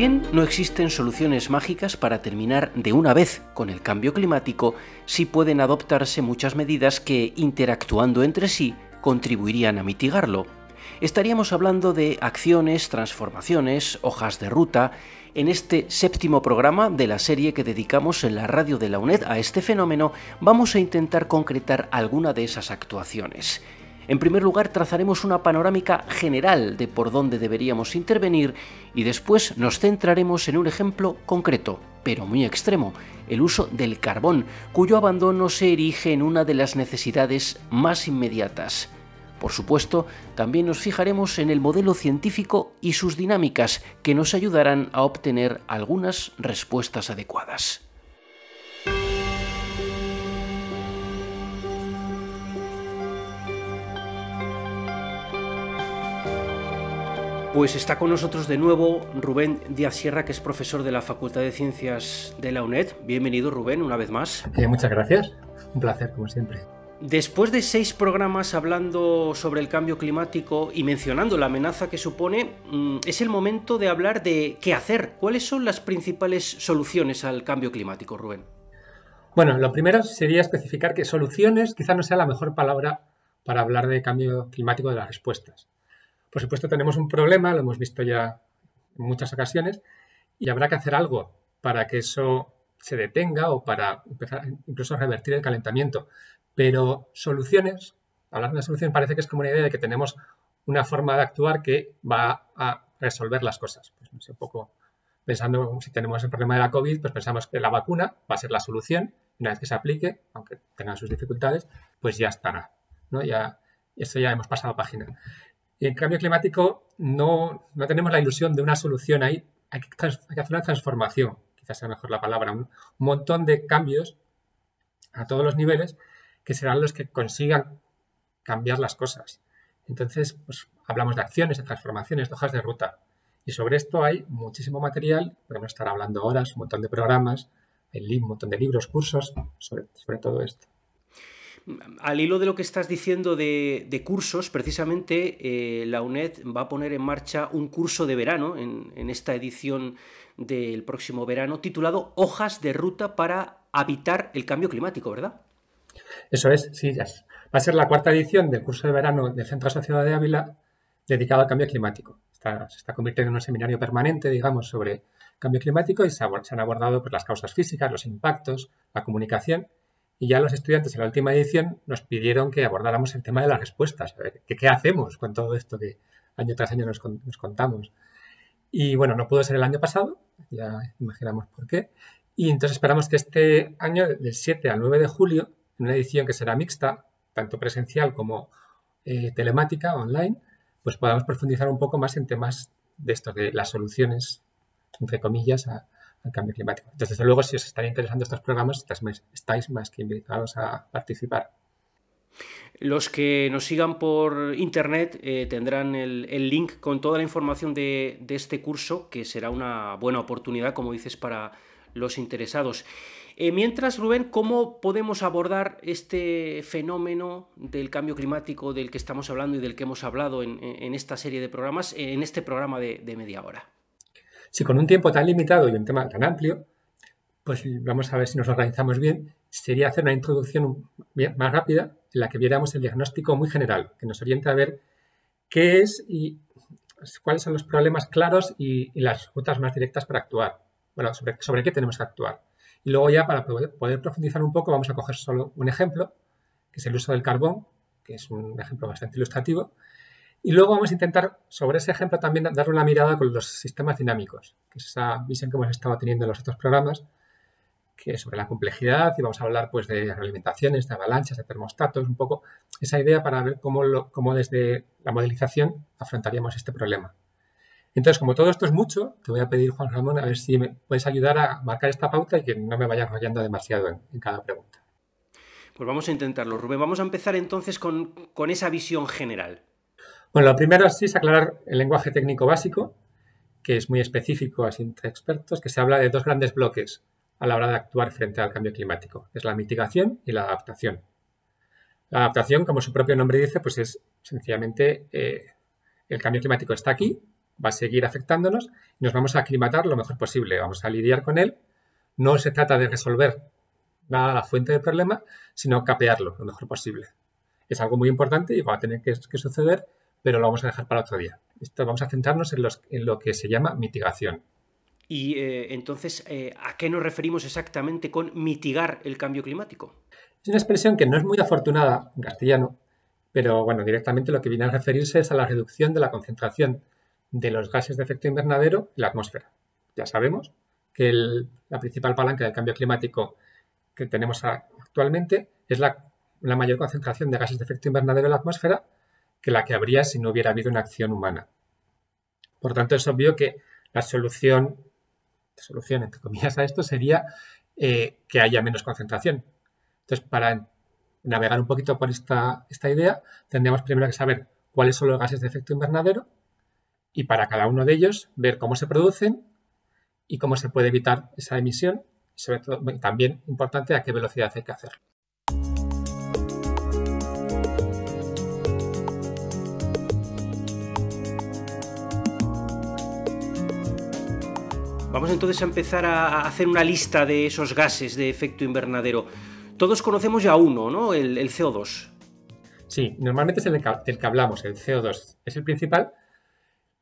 bien no existen soluciones mágicas para terminar de una vez con el cambio climático, sí pueden adoptarse muchas medidas que, interactuando entre sí, contribuirían a mitigarlo. Estaríamos hablando de acciones, transformaciones, hojas de ruta, en este 7º programa de la serie que dedicamos en la radio de la UNED a este fenómeno. Vamos a intentar concretar alguna de esas actuaciones. En primer lugar, trazaremos una panorámica general de por dónde deberíamos intervenir y después nos centraremos en un ejemplo concreto, pero muy extremo, el uso del carbón, cuyo abandono se erige en una de las necesidades más inmediatas. Por supuesto, también nos fijaremos en el modelo científico y sus dinámicas que nos ayudarán a obtener algunas respuestas adecuadas. Pues está con nosotros de nuevo Rubén Díaz Sierra, que es profesor de la Facultad de Ciencias de la UNED. Bienvenido, Rubén, una vez más. Muchas gracias. Un placer, como siempre. Después de 6 programas hablando sobre el cambio climático y mencionando la amenaza que supone, es el momento de hablar de qué hacer. ¿Cuáles son las principales soluciones al cambio climático, Rubén? Bueno, lo primero sería especificar que soluciones quizá no sea la mejor palabra para hablar de cambio climático, de las respuestas. Por supuesto, tenemos un problema, lo hemos visto ya en muchas ocasiones, y habrá que hacer algo para que eso se detenga o para empezar incluso a revertir el calentamiento. Pero soluciones, hablar de una solución parece que es como una idea de que tenemos una forma de actuar que va a resolver las cosas. Pues no sé, un poco pensando, si tenemos el problema de la COVID, pues pensamos que la vacuna va a ser la solución. Una vez que se aplique, aunque tenga sus dificultades, pues ya estará, ¿no? Eso ya hemos pasado página. Y en cambio climático no tenemos la ilusión de una solución ahí. Hay que hacer una transformación, quizás sea mejor la palabra, un montón de cambios a todos los niveles que serán los que consigan cambiar las cosas. Entonces, pues hablamos de acciones, de transformaciones, de hojas de ruta. Y sobre esto hay muchísimo material, podemos estar hablando horas, un montón de programas, hay un montón de libros, cursos sobre todo esto. Al hilo de lo que estás diciendo de cursos, precisamente la UNED va a poner en marcha un curso de verano en esta edición del próximo verano titulado Hojas de Ruta para Habitar el Cambio Climático, ¿verdad? Eso es, sí, va a ser la 4ª edición del curso de verano del Centro Asociado de Ávila dedicado al cambio climático. Se está convirtiendo en un seminario permanente, digamos, sobre cambio climático y se han abordado pues, las causas físicas, los impactos, la comunicación. Y ya los estudiantes en la última edición nos pidieron que abordáramos el tema de las respuestas. A ver, ¿qué hacemos con todo esto que año tras año nos contamos? Y bueno, no pudo ser el año pasado, ya imaginamos por qué. Y entonces esperamos que este año, del 7 al 9 de julio, en una edición que será mixta, tanto presencial como telemática, online, pues podamos profundizar un poco más en temas de esto, de las soluciones, entre comillas, al cambio climático. Entonces, desde luego, si os están interesando estos programas, estáis más que invitados a participar. Los que nos sigan por internet tendrán el link con toda la información de este curso, que será una buena oportunidad, como dices, para los interesados. Mientras, Rubén, ¿cómo podemos abordar este fenómeno del cambio climático del que estamos hablando y del que hemos hablado en esta serie de programas, en este programa de media hora? Si con un tiempo tan limitado y un tema tan amplio, pues vamos a ver si nos organizamos bien, sería hacer una introducción más rápida en la que viéramos el diagnóstico muy general, que nos oriente a ver qué es y cuáles son los problemas claros y las rutas más directas para actuar. Bueno, sobre qué tenemos que actuar. Y luego ya para poder profundizar un poco vamos a coger solo un ejemplo, que es el uso del carbón, que es un ejemplo bastante ilustrativo. Y luego vamos a intentar, sobre ese ejemplo, también darle una mirada con los sistemas dinámicos, que es esa visión que hemos estado teniendo en los otros programas, que es sobre la complejidad, y vamos a hablar pues de realimentaciones, de avalanchas, de termostatos, un poco esa idea para ver cómo desde la modelización afrontaríamos este problema. Entonces, como todo esto es mucho, te voy a pedir, Juan Ramón, a ver si me puedes ayudar a marcar esta pauta y que no me vaya enrollando demasiado en cada pregunta. Pues vamos a intentarlo, Rubén. Vamos a empezar entonces con esa visión general. Bueno, lo primero es aclarar el lenguaje técnico básico, que es muy específico así entre expertos, que se habla de 2 grandes bloques a la hora de actuar frente al cambio climático. Es la mitigación y la adaptación. La adaptación, como su propio nombre dice, pues es sencillamente el cambio climático está aquí, va a seguir afectándonos y nos vamos a aclimatar lo mejor posible, vamos a lidiar con él. No se trata de resolver la fuente del problema, sino capearlo lo mejor posible. Es algo muy importante y va a tener que suceder, pero lo vamos a dejar para otro día. Vamos a centrarnos en lo que se llama mitigación. Y entonces, ¿a qué nos referimos exactamente con mitigar el cambio climático? Es una expresión que no es muy afortunada en castellano, pero bueno, directamente lo que viene a referirse es a la reducción de la concentración de los gases de efecto invernadero en la atmósfera. Ya sabemos que la principal palanca del cambio climático que tenemos actualmente es la mayor concentración de gases de efecto invernadero en la atmósfera que la que habría si no hubiera habido una acción humana. Por tanto, es obvio que la solución entre comillas a esto sería que haya menos concentración. Entonces, para navegar un poquito por esta idea, tendríamos primero que saber cuáles son los gases de efecto invernadero y para cada uno de ellos ver cómo se producen y cómo se puede evitar esa emisión y sobre todo también importante a qué velocidad hay que hacerlo. Vamos entonces a empezar a hacer una lista de esos gases de efecto invernadero. Todos conocemos ya uno, ¿no? El CO2. Sí, normalmente es el que hablamos, el CO2. Es el principal.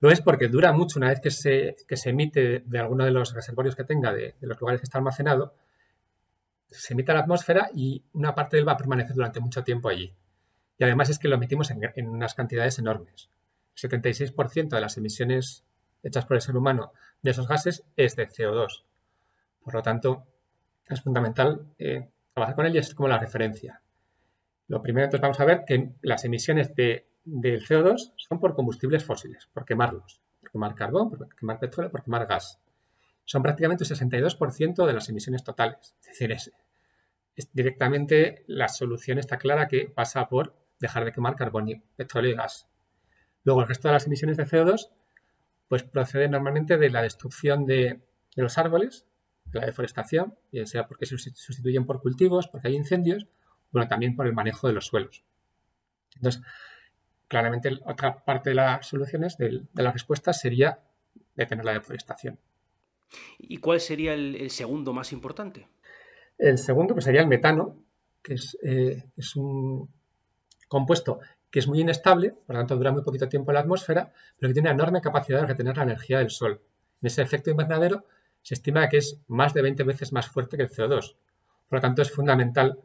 Lo es porque dura mucho una vez que se emite de alguno de los reservorios que tenga, de los lugares que está almacenado, se emite a la atmósfera y una parte de él va a permanecer durante mucho tiempo allí. Y además es que lo emitimos en unas cantidades enormes. El 76% de las emisiones hechas por el ser humano de esos gases es de CO2. Por lo tanto, es fundamental trabajar con él y es como la referencia. Lo primero, entonces, vamos a ver que las emisiones del CO2 son por combustibles fósiles, por quemarlos, por quemar carbón, por quemar petróleo, por quemar gas. Son prácticamente el 62% de las emisiones totales. Es decir, es directamente la solución está clara que pasa por dejar de quemar carbón, petróleo y gas. Luego, el resto de las emisiones de CO2 pues procede normalmente de la destrucción de los árboles, de la deforestación, ya sea porque se sustituyen por cultivos, porque hay incendios, bueno, también por el manejo de los suelos. Entonces, claramente otra parte de las soluciones, de las respuestas, sería detener la deforestación. ¿Y cuál sería el segundo más importante? El segundo pues, sería el metano, que es un compuesto que es muy inestable, por lo tanto dura muy poquito tiempo en la atmósfera, pero que tiene una enorme capacidad de retener la energía del Sol. En ese efecto invernadero se estima que es más de 20 veces más fuerte que el CO2. Por lo tanto, es fundamental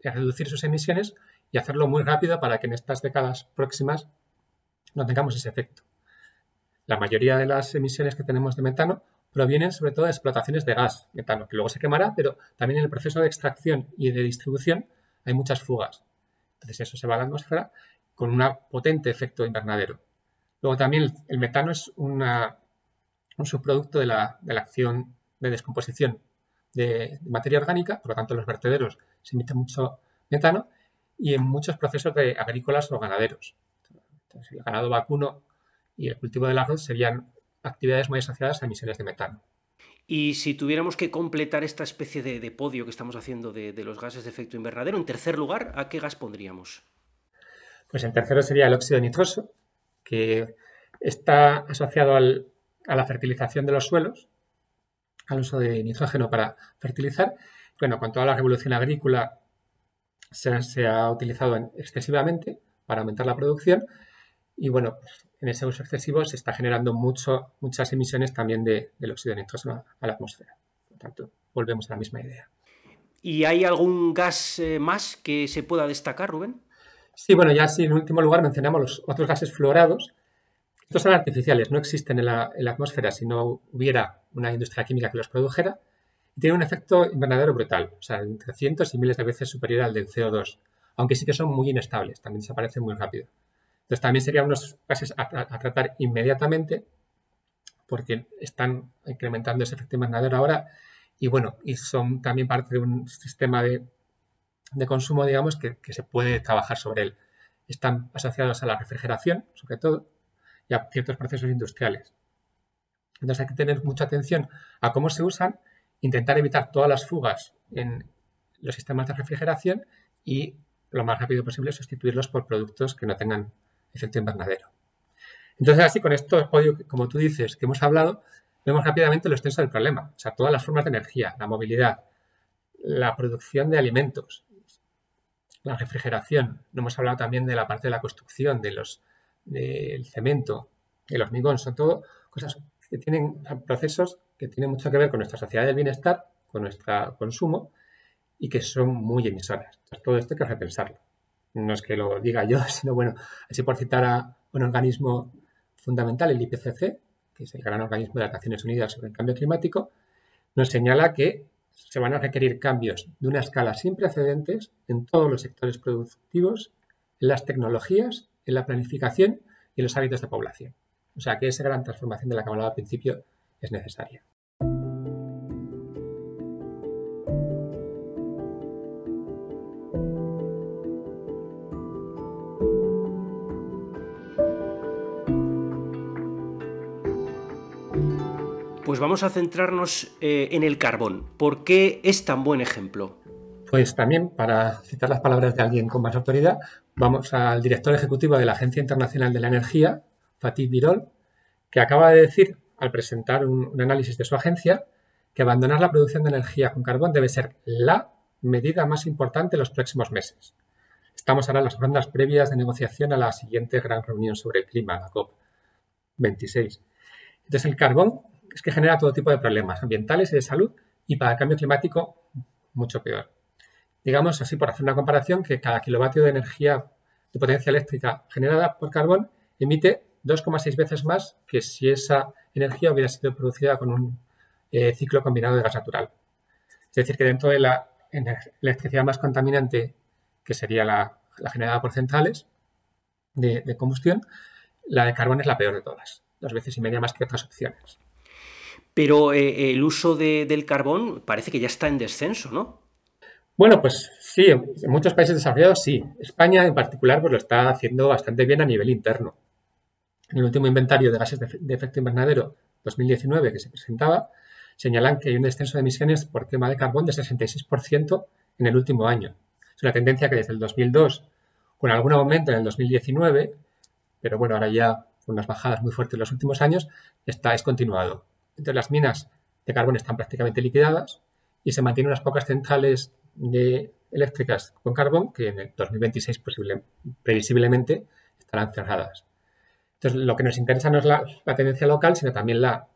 reducir sus emisiones y hacerlo muy rápido para que en estas décadas próximas no tengamos ese efecto. La mayoría de las emisiones que tenemos de metano provienen sobre todo de explotaciones de gas metano, que luego se quemará, pero también en el proceso de extracción y de distribución hay muchas fugas. Entonces eso se va a la atmósfera con un potente efecto invernadero. Luego también el metano es un subproducto de la acción de descomposición de materia orgánica, por lo tanto en los vertederos se emite mucho metano y en muchos procesos agrícolas o ganaderos. Entonces, el ganado vacuno y el cultivo del arroz serían actividades muy asociadas a emisiones de metano. Y si tuviéramos que completar esta especie de podio que estamos haciendo de los gases de efecto invernadero, en tercer lugar, ¿a qué gas pondríamos? Pues en tercero sería el óxido nitroso, que está asociado a la fertilización de los suelos, al uso de nitrógeno para fertilizar. Bueno, con toda la revolución agrícola se ha utilizado excesivamente para aumentar la producción y bueno, pues en ese uso excesivo se está generando muchas emisiones también del óxido nitroso a la atmósfera. Por lo tanto, volvemos a la misma idea. ¿Y hay algún gas más que se pueda destacar, Rubén? Sí, bueno, ya sí, en último lugar mencionamos los otros gases fluorados. Estos son artificiales, no existen en la atmósfera si no hubiera una industria química que los produjera. Y tienen un efecto invernadero brutal, o sea, entre cientos y miles de veces superior al del CO2, aunque sí que son muy inestables, también desaparecen muy rápido. Entonces también serían unos gases a tratar inmediatamente porque están incrementando ese efecto invernadero ahora y bueno, y son también parte de un sistema de consumo, digamos, que se puede trabajar sobre él. Están asociados a la refrigeración, sobre todo, y a ciertos procesos industriales. Entonces hay que tener mucha atención a cómo se usan, intentar evitar todas las fugas en los sistemas de refrigeración y lo más rápido posible sustituirlos por productos que no tengan efecto invernadero. Entonces, así con esto, como tú dices, que hemos hablado, vemos rápidamente lo extenso del problema. O sea, todas las formas de energía, la movilidad, la producción de alimentos, la refrigeración. No hemos hablado también de la parte de la construcción, del cemento, el hormigón. Son todo cosas que tienen procesos que tienen mucho que ver con nuestra sociedad del bienestar, con nuestro consumo y que son muy emisoras. Entonces, todo esto hay que repensarlo. No es que lo diga yo, sino bueno, así por citar a un organismo fundamental, el IPCC, que es el gran organismo de las Naciones Unidas sobre el cambio climático, nos señala que se van a requerir cambios de una escala sin precedentes en todos los sectores productivos, en las tecnologías, en la planificación y en los hábitos de población. O sea que esa gran transformación de la que hablaba al principio es necesaria. Pues vamos a centrarnos en el carbón. ¿Por qué es tan buen ejemplo? Pues también, para citar las palabras de alguien con más autoridad, vamos al director ejecutivo de la Agencia Internacional de la Energía, Fatih Birol, que acaba de decir, al presentar un análisis de su agencia, que abandonar la producción de energía con carbón debe ser la medida más importante en los próximos meses. Estamos ahora en las rondas previas de negociación a la siguiente gran reunión sobre el clima, la COP26. Entonces, el carbón es que genera todo tipo de problemas ambientales y de salud, y para el cambio climático mucho peor. Digamos así, por hacer una comparación, que cada kilovatio de energía de potencia eléctrica generada por carbón emite 2,6 veces más que si esa energía hubiera sido producida con un ciclo combinado de gas natural. Es decir, que dentro de la electricidad más contaminante, que sería la generada por centrales de combustión, la de carbón es la peor de todas, 2,5 veces más que otras opciones. Pero el uso del carbón parece que ya está en descenso, ¿no? Bueno, pues sí, en muchos países desarrollados sí. España en particular pues lo está haciendo bastante bien a nivel interno. En el último inventario de gases de efecto invernadero 2019 que se presentaba, señalan que hay un descenso de emisiones por quema de carbón de 66% en el último año. Es una tendencia que desde el 2002, con algún aumento en el 2019, pero bueno, ahora ya con unas bajadas muy fuertes en los últimos años, es continuado. Entonces las minas de carbón están prácticamente liquidadas y se mantienen unas pocas centrales eléctricas con carbón que en el 2026 previsiblemente estarán cerradas. Entonces, lo que nos interesa no es la tendencia local, sino también la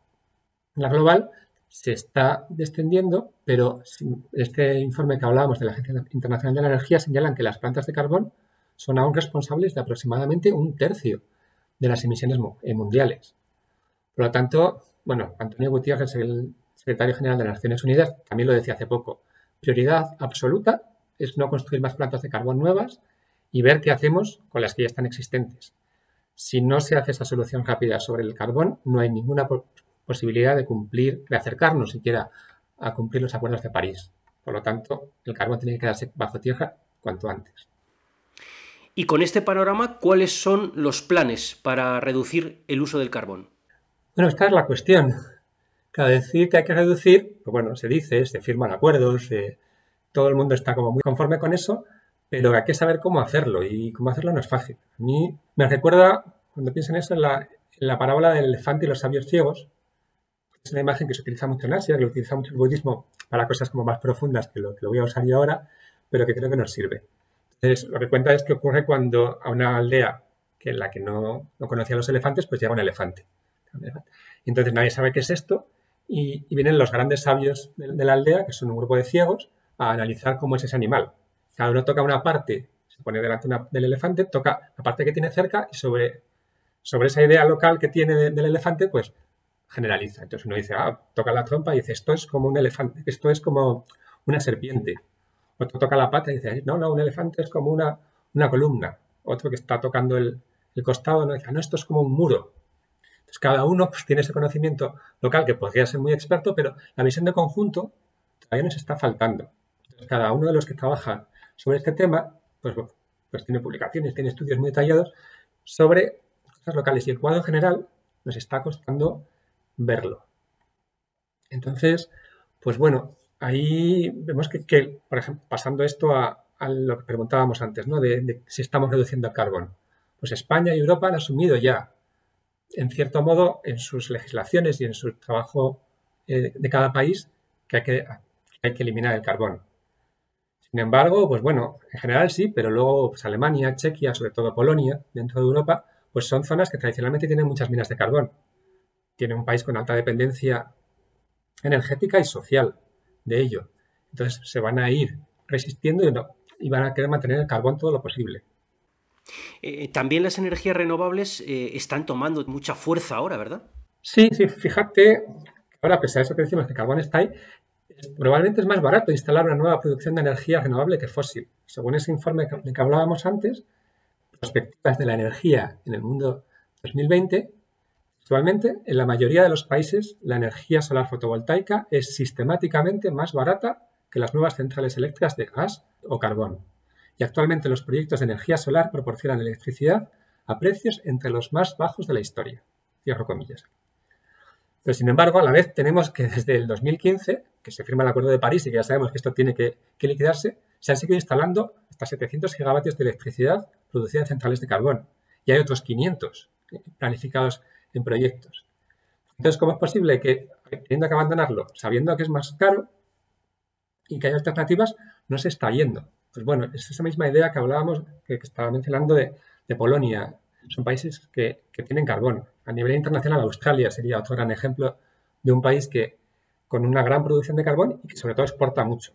global. Se está descendiendo, pero este informe que hablábamos de la Agencia Internacional de la Energía señalan que las plantas de carbón son aún responsables de aproximadamente 1/3 de las emisiones mundiales. Por lo tanto, bueno, Antonio Gutiérrez, el secretario general de las Naciones Unidas, también lo decía hace poco. Prioridad absoluta es no construir más plantas de carbón nuevas y ver qué hacemos con las que ya están existentes. Si no se hace esa solución rápida sobre el carbón, no hay ninguna posibilidad de acercarnos siquiera a cumplir los acuerdos de París. Por lo tanto, el carbón tiene que quedarse bajo tierra cuanto antes. Y con este panorama, ¿cuáles son los planes para reducir el uso del carbón? Bueno, esta es la cuestión. Cada decir que hay que reducir, pues bueno, se dice, se firman acuerdos, todo el mundo está como muy conforme con eso, pero hay que saber cómo hacerlo y cómo hacerlo no es fácil. A mí me recuerda, cuando pienso en eso, en la parábola del elefante y los sabios ciegos. Es una imagen que se utiliza mucho en Asia, que lo utiliza mucho el budismo para cosas como más profundas que lo voy a usar yo ahora, pero que creo que nos sirve. Entonces, lo que cuenta es que ocurre cuando a una aldea en la que no conocía a los elefantes, pues llega un elefante. Y entonces nadie sabe qué es esto y vienen los grandes sabios de la aldea, que son un grupo de ciegos, a analizar cómo es ese animal. Cada uno toca una parte, se pone delante del elefante, toca la parte que tiene cerca y sobre esa idea local que tiene del elefante, pues generaliza. Entonces uno dice, toca la trompa y dice, esto es como un elefante, esto es como una serpiente. Otro toca la pata y dice, no, un elefante es como una columna. Otro que está tocando el costado, no dice, no, esto es como un muro. Entonces cada uno pues, tiene ese conocimiento local que podría ser muy experto, pero la visión de conjunto todavía nos está faltando. Entonces cada uno de los que trabaja sobre este tema, pues tiene publicaciones, tiene estudios muy detallados sobre cosas locales y el cuadro general nos está costando verlo. Entonces, pues bueno, ahí vemos que por ejemplo, pasando esto a lo que preguntábamos antes, ¿no? De si estamos reduciendo el carbón. Pues España y Europa han asumido ya en cierto modo, en sus legislaciones y en su trabajo de cada país, que hay que eliminar el carbón. Sin embargo, pues bueno, en general sí, pero luego pues Alemania, Chequia, sobre todo Polonia, dentro de Europa, pues son zonas que tradicionalmente tienen muchas minas de carbón. Tiene un país con alta dependencia energética y social de ello. Entonces se van a ir resistiendo y van a querer mantener el carbón todo lo posible. También las energías renovables están tomando mucha fuerza ahora, ¿verdad? Sí, fíjate, ahora pese a eso que decimos que el carbón está ahí, probablemente es más barato instalar una nueva producción de energía renovable que fósil. Según ese informe del que hablábamos antes, perspectivas de la energía en el mundo 2020, actualmente en la mayoría de los países la energía solar fotovoltaica es sistemáticamente más barata que las nuevas centrales eléctricas de gas o carbón. Y actualmente los proyectos de energía solar proporcionan electricidad a precios entre los más bajos de la historia. Cierro comillas. Pero, sin embargo, a la vez tenemos que desde el 2015, que se firma el Acuerdo de París y que ya sabemos que esto tiene que liquidarse, se han seguido instalando hasta 700 gigavatios de electricidad producida en centrales de carbón. Y hay otros 500 planificados en proyectos. Entonces, ¿cómo es posible que, teniendo que abandonarlo, sabiendo que es más caro y que hay alternativas, no se está yendo? Pues bueno, es esa misma idea que hablábamos, que estaba mencionando de Polonia. Son países que tienen carbón. A nivel internacional, Australia sería otro gran ejemplo de un país que con una gran producción de carbón y que sobre todo exporta mucho.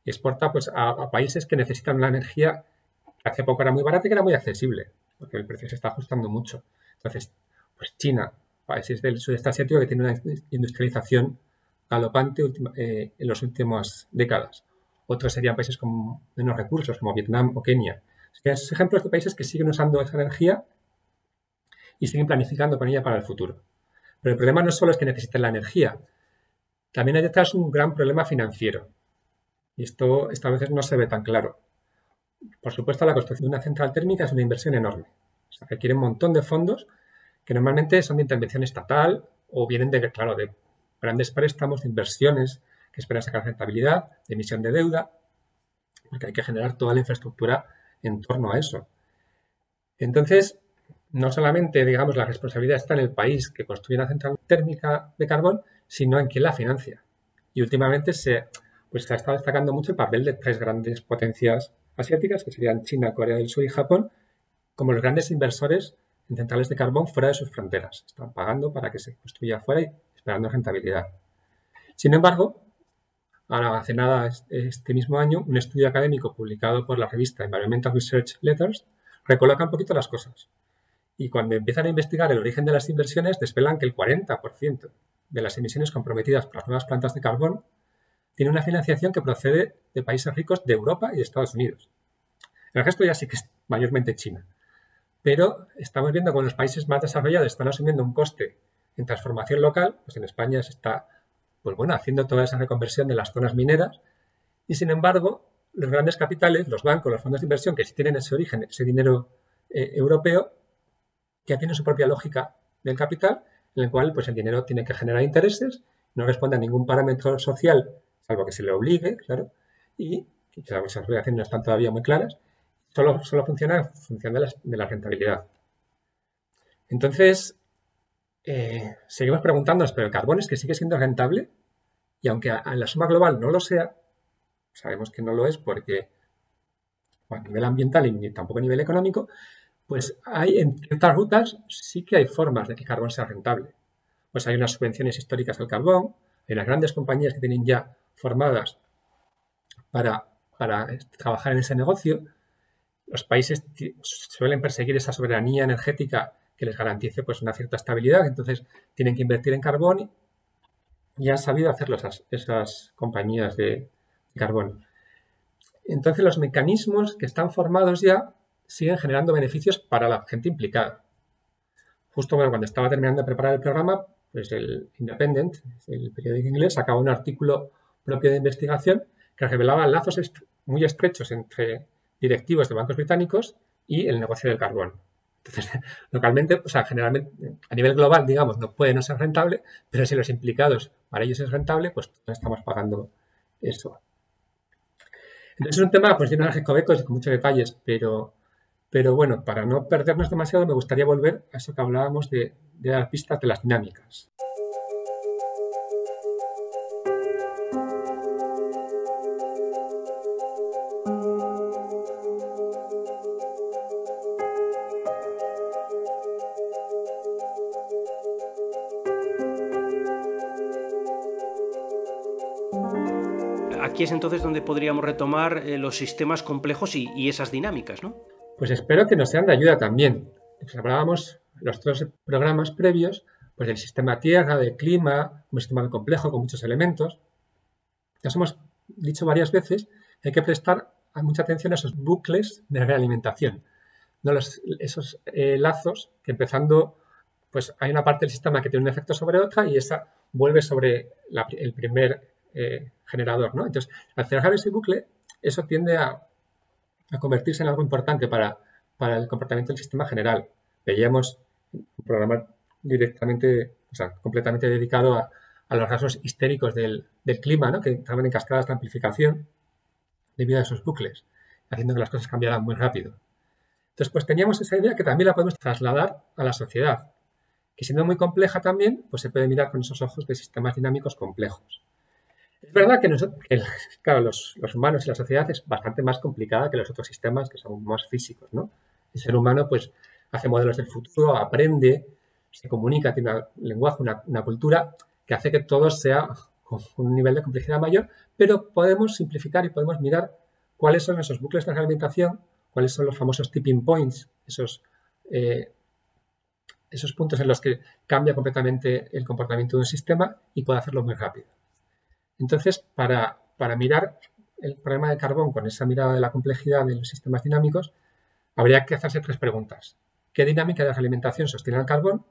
Y exporta pues, a países que necesitan una energía que hace poco era muy barata y que era muy accesible, porque el precio se está ajustando mucho. Entonces, pues China, países del sudeste asiático que tienen una industrialización galopante en las últimas décadas. Otros serían países con menos recursos, como Vietnam o Kenia. Esos ejemplos de países que siguen usando esa energía y siguen planificando con ella para el futuro. Pero el problema no solo es que necesiten la energía, también hay detrás un gran problema financiero. Y esto a veces no se ve tan claro. Por supuesto, la construcción de una central térmica es una inversión enorme. O sea, requiere un montón de fondos que normalmente son de intervención estatal o vienen de grandes préstamos, de inversiones que esperan sacar rentabilidad, de emisión de deuda, porque hay que generar toda la infraestructura en torno a eso. Entonces, no solamente, digamos, la responsabilidad está en el país que construye una central térmica de carbón, sino en quien la financia. Y últimamente se ha estado destacando mucho el papel de tres grandes potencias asiáticas, que serían China, Corea del Sur y Japón, como los grandes inversores en centrales de carbón fuera de sus fronteras. Están pagando para que se construya fuera y esperando rentabilidad. Sin embargo, ahora, hace nada, este mismo año, un estudio académico publicado por la revista Environmental Research Letters recoloca un poquito las cosas. Y cuando empiezan a investigar el origen de las inversiones, desvelan que el 40% de las emisiones comprometidas por las nuevas plantas de carbón tiene una financiación que procede de países ricos de Europa y de Estados Unidos. El resto ya sí que es mayormente China. Pero estamos viendo que los países más desarrollados están asumiendo un coste en transformación local, pues en España se está haciendo toda esa reconversión de las zonas mineras y, sin embargo, los grandes capitales, los bancos, los fondos de inversión que sí tienen ese origen, ese dinero europeo, ya tienen su propia lógica del capital, en el cual pues, el dinero tiene que generar intereses, no responde a ningún parámetro social, salvo que se le obligue, claro, y las obligaciones no están todavía muy claras, solo funciona en función de la rentabilidad. Entonces, seguimos preguntándonos, ¿pero el carbón es que sigue siendo rentable? Y aunque en la suma global no lo sea, sabemos que no lo es porque a nivel ambiental y tampoco a nivel económico, pues hay en ciertas rutas sí que hay formas de que el carbón sea rentable. Pues hay unas subvenciones históricas al carbón, hay unas grandes compañías que tienen ya formadas para trabajar en ese negocio. Los países suelen perseguir esa soberanía energética que les garantice pues, una cierta estabilidad, entonces tienen que invertir en carbón y han sabido hacerlo esas compañías de carbón. Entonces los mecanismos que están formados ya siguen generando beneficios para la gente implicada. Justo cuando estaba terminando de preparar el programa, pues el Independent, el periódico inglés, sacaba un artículo propio de investigación que revelaba lazos muy estrechos entre directivos de bancos británicos y el negocio del carbón. Entonces, localmente, generalmente, a nivel global, digamos, no puede no ser rentable, pero si los implicados para ellos es rentable, pues todos estamos pagando eso. Entonces es un tema pues lleno de recovecos y con muchos detalles, pero Pero bueno, para no perdernos demasiado, me gustaría volver a eso que hablábamos de las pistas de las dinámicas. Aquí es entonces donde podríamos retomar los sistemas complejos y esas dinámicas, ¿no? Pues espero que nos sean de ayuda también. Pues hablábamos los dos programas previos, pues del sistema Tierra, del clima, un sistema muy complejo con muchos elementos. Ya os hemos dicho varias veces que hay que prestar mucha atención a esos bucles de realimentación, ¿no? Esos lazos que empezando, pues hay una parte del sistema que tiene un efecto sobre otra y esa vuelve sobre el primer generador, ¿no? Entonces, al cerrar ese bucle, eso tiende a convertirse en algo importante para el comportamiento del sistema general. Veíamos un programa directamente, o sea, completamente dedicado a los rasgos histéricos del clima, ¿no? Que estaban en cascadas de amplificación debido a esos bucles, haciendo que las cosas cambiaran muy rápido. Entonces, pues teníamos esa idea que también la podemos trasladar a la sociedad, que siendo muy compleja también, pues se puede mirar con esos ojos de sistemas dinámicos complejos. Es verdad que claro, los humanos y la sociedad es bastante más complicada que los otros sistemas que son más físicos, ¿no? El ser humano, pues, hace modelos del futuro, aprende, se comunica, tiene un lenguaje, una cultura que hace que todo sea con un nivel de complejidad mayor, pero podemos simplificar y podemos mirar cuáles son esos bucles de realimentación, cuáles son los famosos tipping points, esos puntos en los que cambia completamente el comportamiento de un sistema y puede hacerlo muy rápido. Entonces, para mirar el problema del carbón con esa mirada de la complejidad de los sistemas dinámicos, habría que hacerse tres preguntas. ¿Qué dinámica de realimentación sostiene el carbón?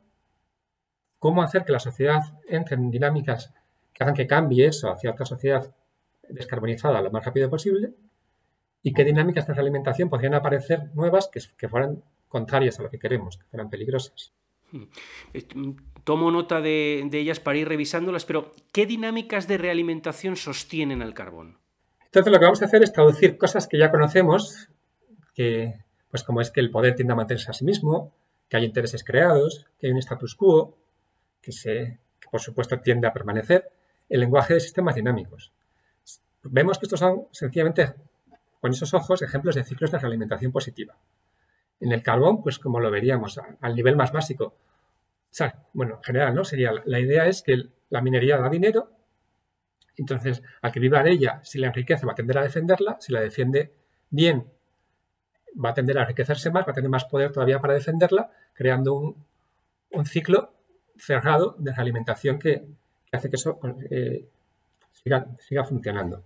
¿Cómo hacer que la sociedad entre en dinámicas que hagan que cambie eso hacia otra sociedad descarbonizada lo más rápido posible? ¿Y qué dinámicas de realimentación podrían aparecer nuevas que fueran contrarias a lo que queremos, que fueran peligrosas? Tomo nota de ellas para ir revisándolas, pero ¿qué dinámicas de realimentación sostienen al carbón? Entonces lo que vamos a hacer es traducir cosas que ya conocemos, que, pues como es que el poder tiende a mantenerse a sí mismo, que hay intereses creados, que hay un status quo, que por supuesto tiende a permanecer, el lenguaje de sistemas dinámicos. Vemos que estos son sencillamente, con esos ojos, ejemplos de ciclos de realimentación positiva. En el carbón, pues como lo veríamos, al nivel más básico. O sea, bueno, en general, ¿no? La idea es que la minería da dinero, entonces al que viva de ella, si la enriquece, va a tender a defenderla, si la defiende bien, va a tender a enriquecerse más, va a tener más poder todavía para defenderla, creando un ciclo cerrado de realimentación que hace que eso siga funcionando.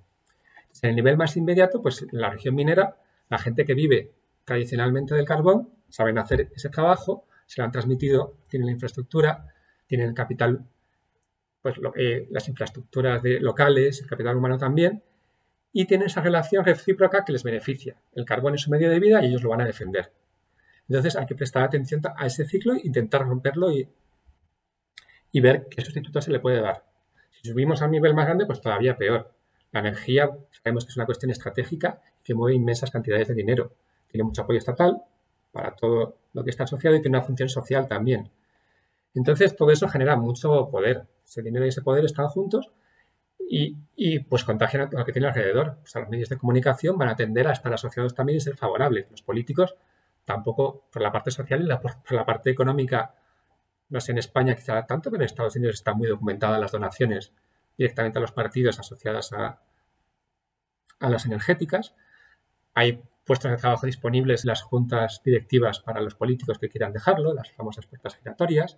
En el nivel más inmediato, pues en la región minera, la gente que vive tradicionalmente del carbón saben hacer ese trabajo, se lo han transmitido, tienen la infraestructura, tienen el capital, pues las infraestructuras locales, el capital humano también, y tienen esa relación recíproca que les beneficia. El carbón es su medio de vida y ellos lo van a defender. Entonces hay que prestar atención a ese ciclo, intentar romperlo y ver qué sustituto se le puede dar. Si subimos a un nivel más grande, pues todavía peor. La energía sabemos que es una cuestión estratégica que mueve inmensas cantidades de dinero. Tiene mucho apoyo estatal para todo lo que está asociado y tiene una función social también. Entonces, todo eso genera mucho poder. Ese dinero y ese poder están juntos y pues contagian a lo que tiene alrededor. O sea, los medios de comunicación van a tender a estar asociados también y ser favorables. Los políticos tampoco, por la parte social y por la parte económica, no sé en España quizá tanto, pero en Estados Unidos están muy documentadas las donaciones directamente a los partidos asociadas a las energéticas. Hay puestos de trabajo disponibles en las juntas directivas para los políticos que quieran dejarlo, las famosas puertas giratorias.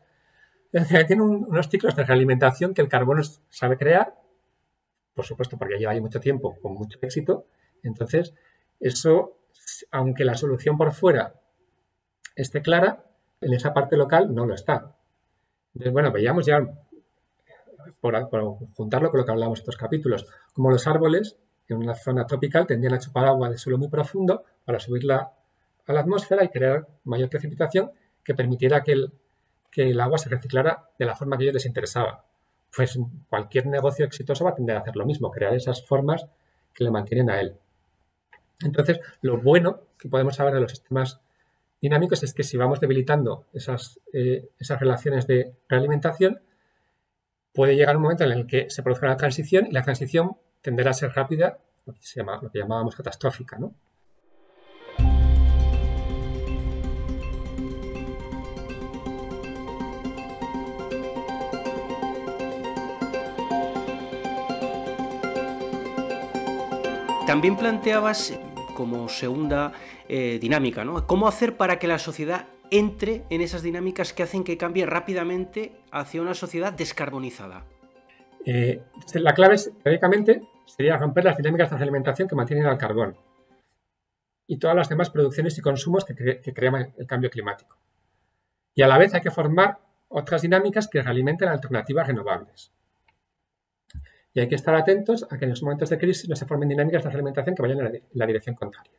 Es decir, tiene unos ciclos de realimentación que el carbono sabe crear, por supuesto porque lleva ahí mucho tiempo con mucho éxito. Entonces, eso, aunque la solución por fuera esté clara, en esa parte local no lo está. Entonces, bueno, veíamos ya, por juntarlo con lo que hablábamos en estos capítulos, como los árboles en una zona tropical tendrían a chupar agua de suelo muy profundo para subirla a la atmósfera y crear mayor precipitación que permitiera que el agua se reciclara de la forma que a ellos les interesaba. Pues cualquier negocio exitoso va a tender a hacer lo mismo, crear esas formas que le mantienen a él. Entonces, lo bueno que podemos saber de los sistemas dinámicos es que si vamos debilitando esas relaciones de realimentación, puede llegar un momento en el que se produzca una transición y la transición tenderá a ser rápida, lo que llamábamos catastrófica, ¿no? También planteabas como segunda dinámica, ¿no? ¿Cómo hacer para que la sociedad entre en esas dinámicas que hacen que cambie rápidamente hacia una sociedad descarbonizada? La clave, teóricamente, sería romper las dinámicas de alimentación que mantienen al carbón y todas las demás producciones y consumos que crean el cambio climático. Y a la vez hay que formar otras dinámicas que realimenten alternativas renovables. Y hay que estar atentos a que en los momentos de crisis no se formen dinámicas de alimentación que vayan en la dirección contraria.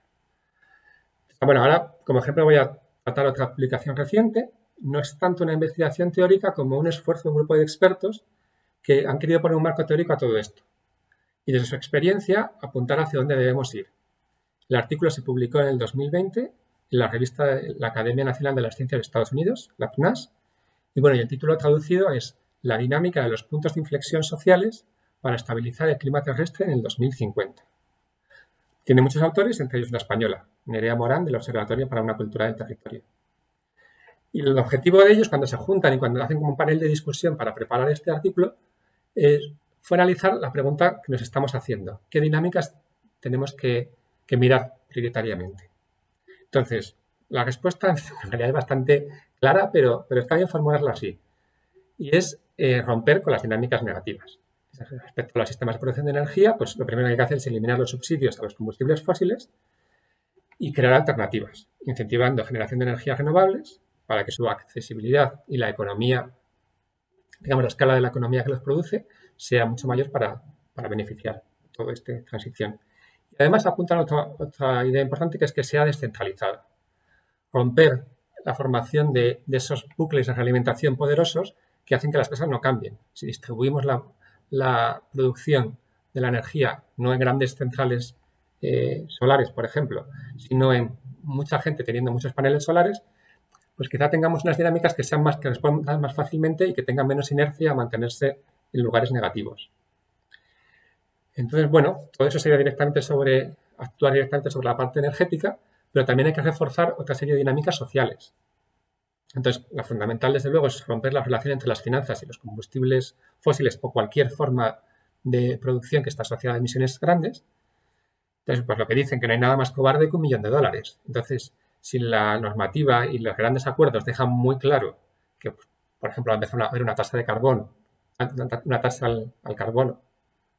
Bueno, ahora como ejemplo voy a tratar otra publicación reciente. No es tanto una investigación teórica como un esfuerzo de un grupo de expertos que han querido poner un marco teórico a todo esto y desde su experiencia apuntar hacia dónde debemos ir. El artículo se publicó en el 2020 en la revista de la Academia Nacional de las Ciencias de Estados Unidos, la PNAS, y bueno, y el título traducido es La dinámica de los puntos de inflexión sociales para estabilizar el clima terrestre en el 2050. Tiene muchos autores, entre ellos una española, Nerea Morán, del Observatorio para una Cultura del Territorio. Y el objetivo de ellos, cuando se juntan y cuando hacen como un panel de discusión para preparar este artículo, fue analizar la pregunta que nos estamos haciendo. ¿Qué dinámicas tenemos que mirar prioritariamente? Entonces, la respuesta en realidad es bastante clara, pero está bien formularla así. Y es romper con las dinámicas negativas. Respecto a los sistemas de producción de energía, pues lo primero que hay que hacer es eliminar los subsidios a los combustibles fósiles y crear alternativas, incentivando generación de energías renovables para que su accesibilidad y la economía, digamos, la escala de la economía que los produce, sea mucho mayor para beneficiar toda esta transición. Y además apuntan otra idea importante, que es que sea descentralizada. Romper la formación de esos bucles de realimentación poderosos que hacen que las cosas no cambien. Si distribuimos la producción de la energía no en grandes centrales solares, por ejemplo, sino en mucha gente teniendo muchos paneles solares, pues quizá tengamos unas dinámicas que respondan más fácilmente y que tengan menos inercia a mantenerse en lugares negativos. Entonces, bueno, todo eso sería actuar directamente sobre la parte energética, pero también hay que reforzar otra serie de dinámicas sociales. Entonces, lo fundamental, desde luego, es romper la relación entre las finanzas y los combustibles fósiles o cualquier forma de producción que está asociada a emisiones grandes. Entonces, pues lo que dicen, que no hay nada más cobarde que $1.000.000. Entonces, si la normativa y los grandes acuerdos dejan muy claro que, por ejemplo, va a empezar a haber una tasa de carbono, una tasa al carbono,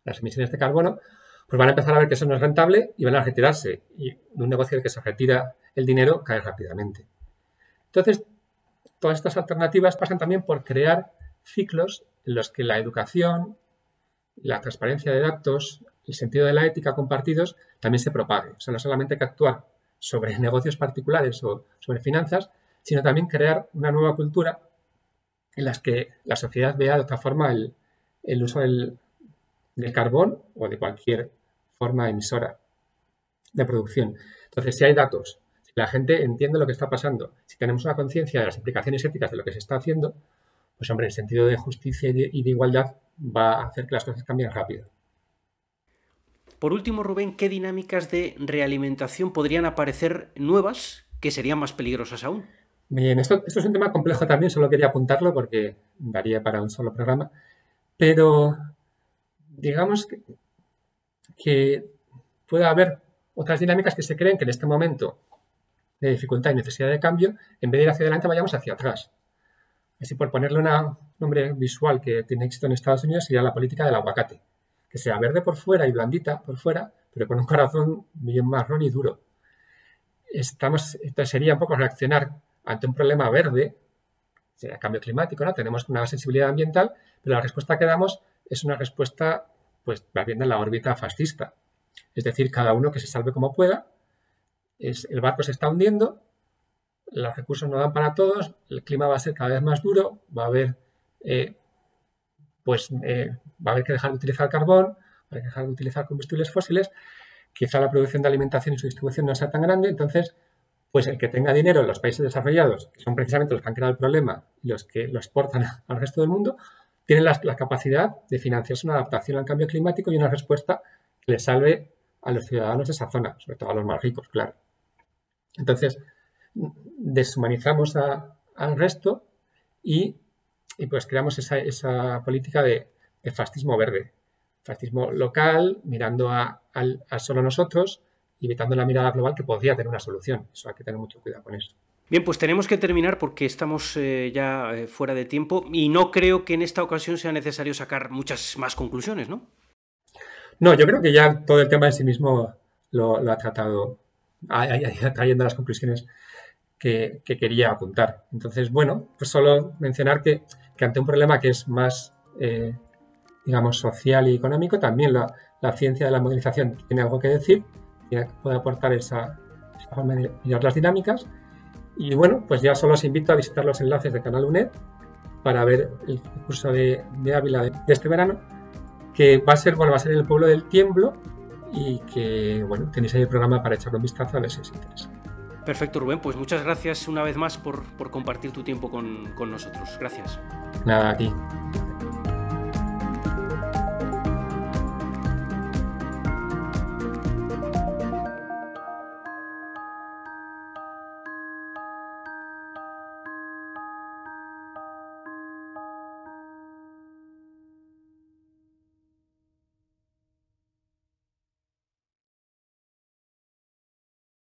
las emisiones de carbono, pues van a empezar a ver que eso no es rentable y van a retirarse. Y de un negocio del que se retira el dinero cae rápidamente. Entonces, todas estas alternativas pasan también por crear ciclos en los que la educación, la transparencia de datos, el sentido de la ética compartidos también se propague. O sea, no solamente hay que actuar sobre negocios particulares o sobre finanzas, sino también crear una nueva cultura en las que la sociedad vea de otra forma el uso del carbón o de cualquier forma emisora de producción. Entonces, si hay datos, si la gente entiende lo que está pasando, si tenemos una conciencia de las implicaciones éticas de lo que se está haciendo, pues hombre, el sentido de justicia y de igualdad va a hacer que las cosas cambien rápido. Por último, Rubén, ¿qué dinámicas de realimentación podrían aparecer nuevas que serían más peligrosas aún? Bien, esto es un tema complejo también, solo quería apuntarlo porque daría para un solo programa, pero digamos que puede haber otras dinámicas que se creen que en este momento de dificultad y necesidad de cambio, en vez de ir hacia adelante, vayamos hacia atrás. Así, por ponerle un nombre visual que tiene éxito en Estados Unidos, sería la política del aguacate, que sea verde por fuera y blandita por fuera, pero con un corazón bien marrón y duro. Entonces sería un poco reaccionar ante un problema verde, sería cambio climático, ¿no? Tenemos una sensibilidad ambiental, pero la respuesta que damos es una respuesta, pues, más bien en la órbita fascista. Es decir, cada uno que se salve como pueda, el barco se está hundiendo, los recursos no dan para todos, el clima va a ser cada vez más duro, va a haber que dejar de utilizar carbón, va a haber que dejar de utilizar combustibles fósiles, quizá la producción de alimentación y su distribución no sea tan grande, entonces Pues el que tenga dinero en los países desarrollados, que son precisamente los que han creado el problema y los que lo exportan al resto del mundo, tienen la capacidad de financiarse una adaptación al cambio climático y una respuesta que les salve a los ciudadanos de esa zona, sobre todo a los más ricos, claro. Entonces, deshumanizamos al resto y pues creamos esa política de fascismo verde, fascismo local, mirando a solo nosotros, evitando la mirada global que podría tener una solución. Eso hay que tener mucho cuidado con eso. Bien, pues tenemos que terminar porque estamos ya fuera de tiempo y no creo que en esta ocasión sea necesario sacar muchas más conclusiones, ¿no? No, yo creo que ya todo el tema en sí mismo lo ha tratado, trayendo las conclusiones que quería apuntar. Entonces, bueno, pues solo mencionar que ante un problema que es más, digamos, social y económico, también la ciencia de la modelización tiene algo que decir, puede aportar esa forma de mirar las dinámicas. Y bueno, pues ya solo os invito a visitar los enlaces de Canal UNED para ver el curso de Ávila de este verano, que va a ser en el pueblo del Tiemblo y que, bueno, tenéis ahí el programa para echarle un vistazo a ver si os interesa. Perfecto, Rubén, pues muchas gracias una vez más por compartir tu tiempo con nosotros. Gracias. Nada, a ti.